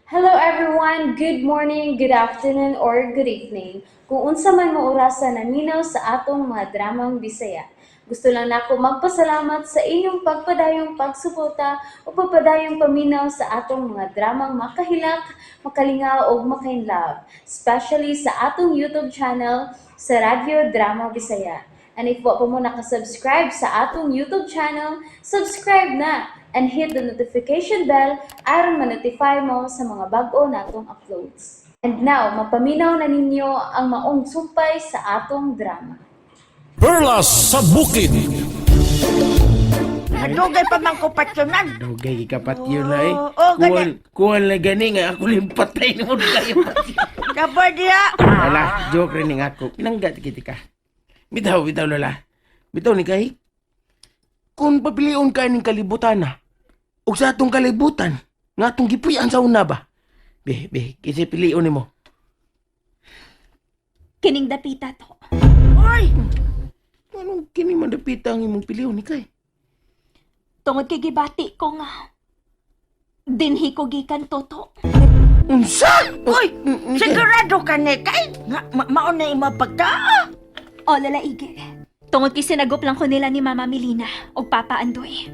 Hello everyone, good morning, good afternoon, or good evening. Kung unsa man mo orasan naminaw sa atong mga dramang Bisaya. Gusto lang nako magpasalamat sa inyong pagpadayong pagsuporta o pagpadayong paminaw sa atong mga dramang makahilak, makalingaw o makainlove, especially sa atong YouTube channel sa Radyo Drama Bisaya. And if wa pa mo nakasubscribe sa atong YouTube channel, subscribe na and hit the notification bell aron ma-notify mo sa mga bag-o natong uploads. And now, mapaminaw na ninyo ang maong sumpay sa atong drama. Perlas sa Bukid. Nadugay pa man ko patyonan. Dugay ikapat yun na eh. gani. Kuwan na gani nga ako limpatay mo kayo. Kabar diya. Wala, joke rin nga ako. Pinanggat kita ka. Bitaw, lola. Bitaw ni kay. Kung papilion ka ng kalibutan na, o sa atong kalibutan, nga atong gipuyan sa una ba? Kasi pilion ni mo. Kining dapita to. Oy, Anong kini mandapita ang imong pilion ni kay? Tungod kay gibati ko nga. Dinhi ko gikan toto. Unsa? oy, sigurado ka ni kay. Nga, maon na ima pagtaa. O lalaigi. Tungod kay sinagop lang ko nila ni Mama Melina o Papa Andoy.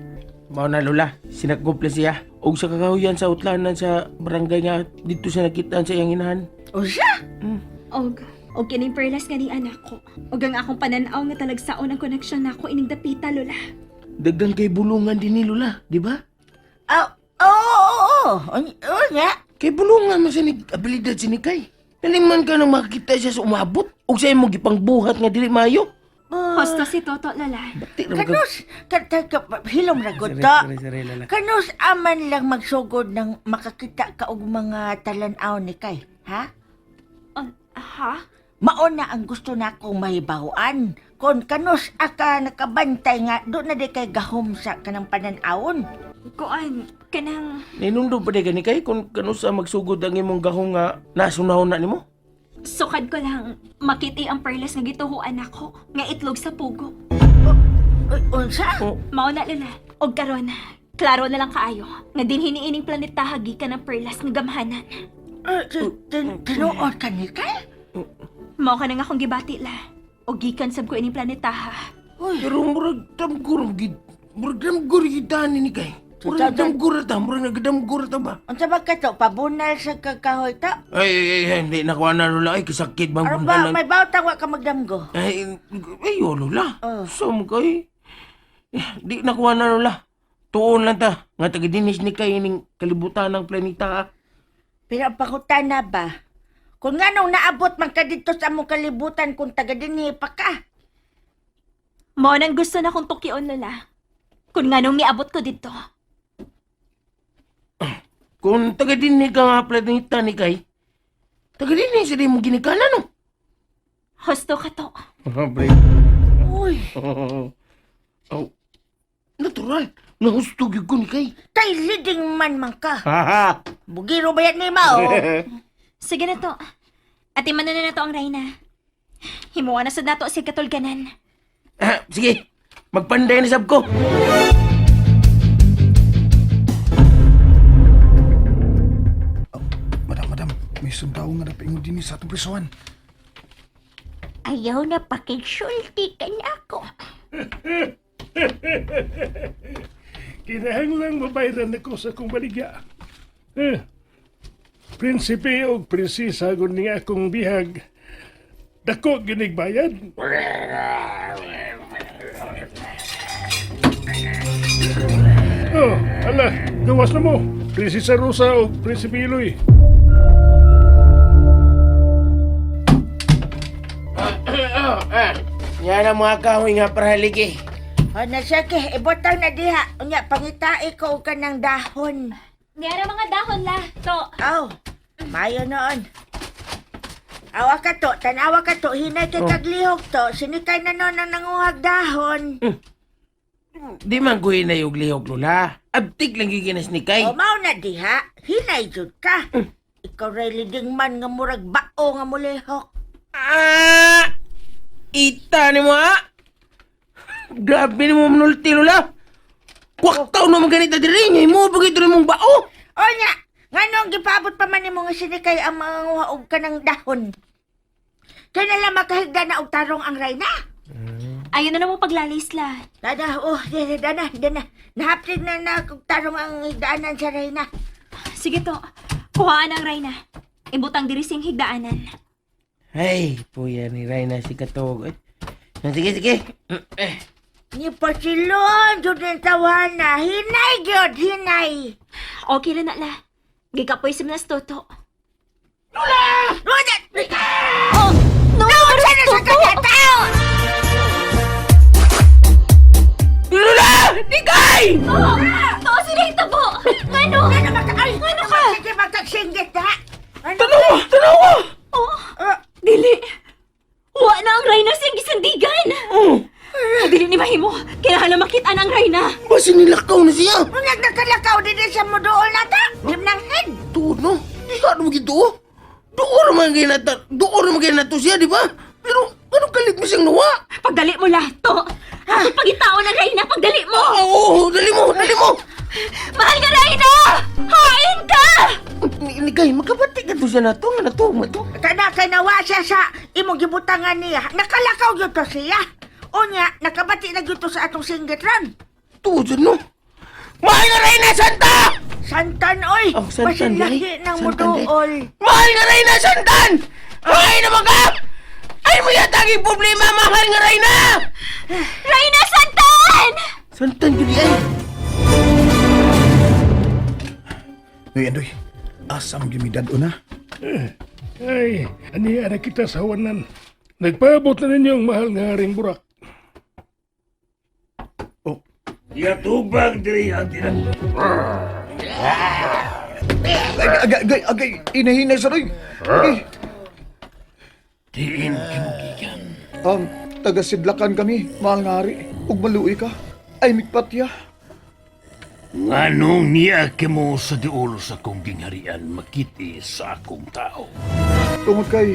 Mao na lola, sinagop na siya. Og sa kakahuyan sa utlanan sa barangay nga dito siya nakitaan sa iyang inahan. O siya? Og kining perlas nga ni anak ko. Og ang akong pananaw nga talagsaon ang koneksyon nako ining dapita lola. Dagdan kay bulungan din ni lola, di ba? Oo. O nga. Kay bulungan mo siya ni abilidad si Nikay. Naliman ka nang makakita siya sa umabot. O sa imong gipangbuhat nga dili mayo. Hosto si Toto lola. Bati na Kanus, hilom ra gud ta. Kanus aman lang magsugod ng makakita ka og mga talanaw ni kay, ha? Ha? Mao na ang gusto nako mahibawan. Kon kanus aka nakabantay nga do na di kay gahom sa kanang pananawon. Kuan, kanang... Ninundong pa di ka Nikay kung kano sa magsugod ang imong gahong nga nasunahon na nimo. Sukad ko lang, makiti ang perlas nga gituhuan ako, nga itlog sa pugo. Unsa? Mao na lola. Og karon, klaro na lang kaayo, nga din hiniining planeta hagikan ng perlas nga gamhanan. Tinuod ka ni kay? Mao ka na nga akong gibati la. Og gikan sab ko ining planetaha. Pero murag damgur gid. Murag damgur gid ni Nikay. Murag damgur ta, murag nagdamgur ta ba? Unsa ba ka to? Pabunal sa kakahoy ta? Ay, hindi nakuha na lola. Ay, kasakit bang Aron punta ba, may bawtang wa ka magdamgo? Ay, lola. Oh. Som kay. Di nakuha na lola. Tuon lang ta. Nga taga-dinis ni kay ining kalibutan ng planeta ha. Pero ang pangutan na ba? Kung nga nung naabot man ka dito sa among kalibutan kung taga dinhi pa ka. Mao nang gusto na kong tukyon lola. Kung nga nung niabot ko dito. Kung taga-dinis ka nga planeta ni kay, taga-dinis sa di mo ginikanan no? Hosto ka to. Uy, Oh, natural. Nahustog yung ko ni kay. tay leading man ka. Haha. Bugiro ba yan ni Mao? Sige na to. Atiman na to ang Reyna. Himuha na sad nato si katulganan. Sige, magpanday na sab ko. Madam, may sundao nga napingon din sa atong prisuhan. Ayaw na pakigsulti ka na ako. Kinahanglang mabayaran ako sa akong baligya. Prinsipe o prinsesa gun niya akong bihag. Dako ginigbayad. Oh, ala, gawas na mo. Prinsesa Rosa o Prinsipe Iloy. Yan ang mga kahoy nga parhaligi. Ano siya ke, ibotang na diha. Unya, pangitai ko ka ng dahon. Nga na mga dahon la. To. Aw, mayo noon. Awa ka to, tanawa ka to, hinay kay kaglihog to, sinikay na noon ang nanguhag dahon. Di man ko hinayog lihog lola. Abtik lang giginas ni kay. O mao na diha, hinay jud ka. Ikaw ray leading man nga murag bao nga mulihok. Ita ni mo ha? Grabe ni mo manulti lola. Kwaktaw naman ganito diri. Ngay mo bagay ito mong bao. O nya, nga nung gipaabot pa pa man mo nga sinikay ang mga huwaog ka ng dahon. Kaya na lang makahigda na og tarong ang Reyna. Ayaw na namang paglalis la. Dana, dana. Nahaplig na kung tarong ang higdaanan sa Reyna. Sige to, kuhaan ang Reyna. Ibutang diri sing higdaanan. Ay, puya ni Reyna si Katog. Ay, sige. Ni Pasilon, jud ang tawana. Hinay, jud, hinay. Okay lang na la. Gikapoy sa nas toto. Lula! Oh! No! Sana sa kanya tao! Lula! Nikay! Oh! Oo, sila hitabo! Ngano? Ano ka? Sige, magkagsinggit na. Tanawa! Oh! Dili! Wa na ang Reyna siyang gisandigan! Dili ni Mahimo, kinahanglan makita ang Reyna! Basi nilakaw na siya! Unag nakalakaw din siya mo doon na ta. Dim ng head. Tuod no? Di ka naman gito. Doon naman ganyan na to siya, di ba? Pero, anong kalit mo siyang nawa? Pagdali mo lato! Ako pagitao ng Reyna, pagdali mo! Oo, dali mo! Mahal nga Reyna! Hain ka! Nikay, magkabati ka to siya na to, nga na to, ma to. Kana kay nawa siya sa imong gibutangan niya. Nakalakaw yun to siya. O niya, nakabati na yun to sa atong singgitran. Tuod siya, no? Mahal nga Reyna, Santa! Santan, oy! Oh, Santan, Masinlahi day. ng Santan, day. muduol. Mahal nga Reyna, Santan! Ay naman ka! Ay mo yata ang problema, mahal nga Reyna! Reyna Santan! Santan, gini ay. Noy, Andoy. Asam gimidad una. Ay, aniya na kita sa hawanan. Nagpaabot na ninyong mahal nga haring burak. Oh, Yatubang diri ang tinang. agay, inahinay sa Noy. Agay. Diin kinugigan. Taga-sidlakan kami, mahal nga hari. Ug maluoy ka. Ay, mikpatya. Nganong niya mo sa diulo sa kong gingharian makiti sa akong tao. Tungod kay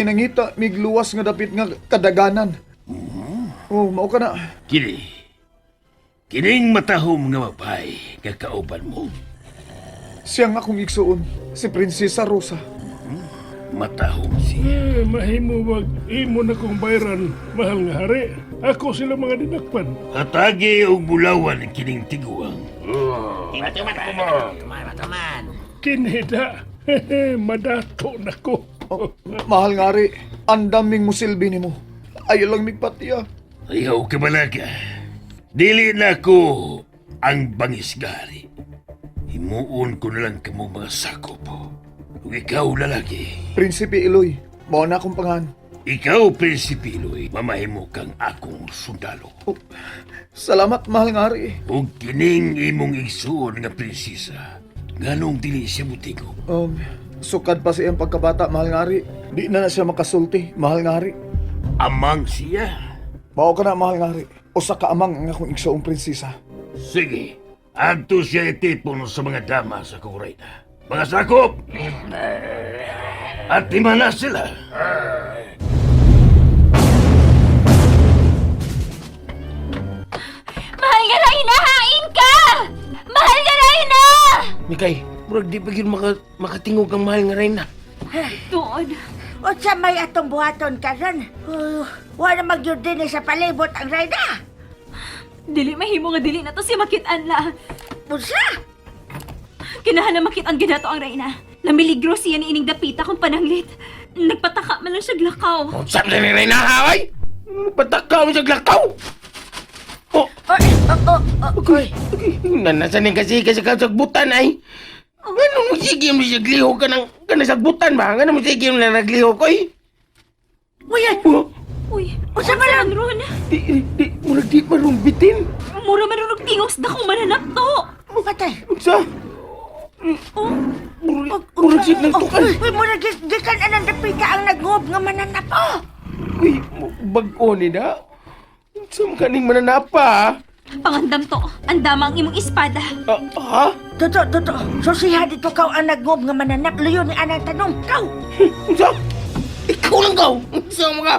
nangita, migluwas nga dapit nga kadaganan. Oh, mao ka na. Kining matahom nga mapay, kakauban mo. Siyang akong igsuon, si Prinsesa Rosa. Matahom siya. Mahimo wag imo na kong bayran, mahal nga hari. Ako sila mga dinakpan. Atagi og bulawan ang kining tiguang. Kinhida. Madato na ko. Oh, mahal nga hari, ang daming musilbi ni mo. Ayaw lang migpatya. Ayaw ka balaga. Dili na ko ang bangisgari. Himuon ko na lang kamo mga sakop. Kung ikaw lalaki, Prinsipe Iloy, mao na akong pangan. ikaw prinsipiloy, mamahimo kang akong sundalo. Oh, salamat, mahal nga hari. Ug kining imong igsuon nga prinsesa, nganong dili siya mutigo. Sukad pa siyang pagkabata, mahal nga hari. Di na siya makasulti, mahal nga hari. Amang siya. Mao ka na, mahal nga hari. Usa ka amang ang akong igsuong prinsesa. Sige, adto siya itipon sa mga dama sa Kurayna. Mga sakop! At lima na sila. Mahal nga Reyna, hain ka! Mahal nga Reyna! Nikay, murag di pa yun makatingog ang mahal nga Reyna. Tuod. O sa may atong buhaton karon. Wala magyud din sa palibot ang Reyna. Dili mahimo nga dili na to si makitaan la. Pusa! Kinahanglan makitaan ginato ang Reyna. Namiligro siya ni ining dapita kung pananglit. Nagpataka man lang siya glakaw. O, saan na ni Reyna, haway? Patakaw mo siya glakaw! Oh, Oy. nanasan ni kasi sa butan ay. Ganun mo sige mo siya gliho ka ng sagbutan ba? Ganun mo sige mo na nagliho ko eh. Uy, Oh, Uy, Usa man lang? Ron? murag di marumbitin. Mura marunong tingos na kung mananap to. Patay. Sa? Murag siya ng tukan. Uy, mura gikan anang dapita ang nagob nga mananap. Uy, bag-o ni na. Saan ka ning mananapa? Pangandam to. Andama ang imong espada. Ha? Toto. Susiha dito kaw ang nagob nga mananap. Luyo ni anang tanong. Kaw! Sa? Ikaw lang kaw. Sa mga...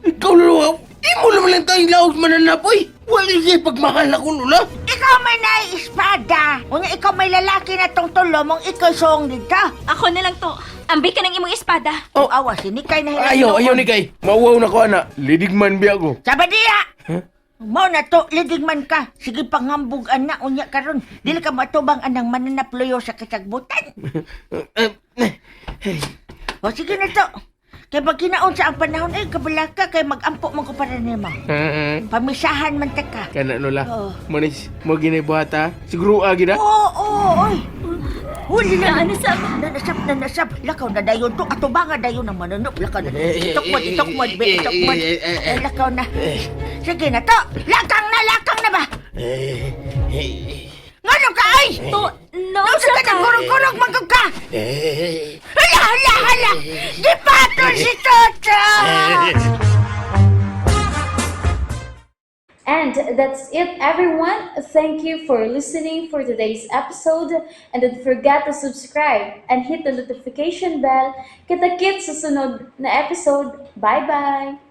Ikaw lang. Imo naman lang tayong laos mananap, uy. Wala siya pagmahal ako, Lola. Ikaw may espada. Unya ikaw may lalaki na tong tulo mong ikaw song dito. Ako na lang to. Ambay ka ng imong espada. Oh, awa, sinikay na hilang Ayaw ni kay. Mauwaw na ko, ana. Lidigman biya ko. Sabadiya! Huh? Mo na to, lidigman ka. Sige pangambug na unya karon. Dili ka matubang anang mananaployo sa kasagbutan. O sige na to. Kay pag kinaon sa ang panahon ay kabalaka kay magampo man ko para nimo. Pamisahan man ta ka. Kana, Lola. Oh. Manis, mo ginibuhata. Siguro agi na. Oo, oy. Huli na. Naanasap. Nanasap. Lakaw na dayon to. Ato ba nga dayon ang manunop? Lakaw na. Itok mo. Lakaw na. Sige na to. Lakang na ba? Ngano ka ay? To, no, Nung sa ka ng kurog-kurog magkag ka. Hala. Di pa to si Toto. And that's it, everyone. Thank you for listening for today's episode. And don't forget to subscribe and hit the notification bell. Kita-kits sa sunod na episode. Bye-bye!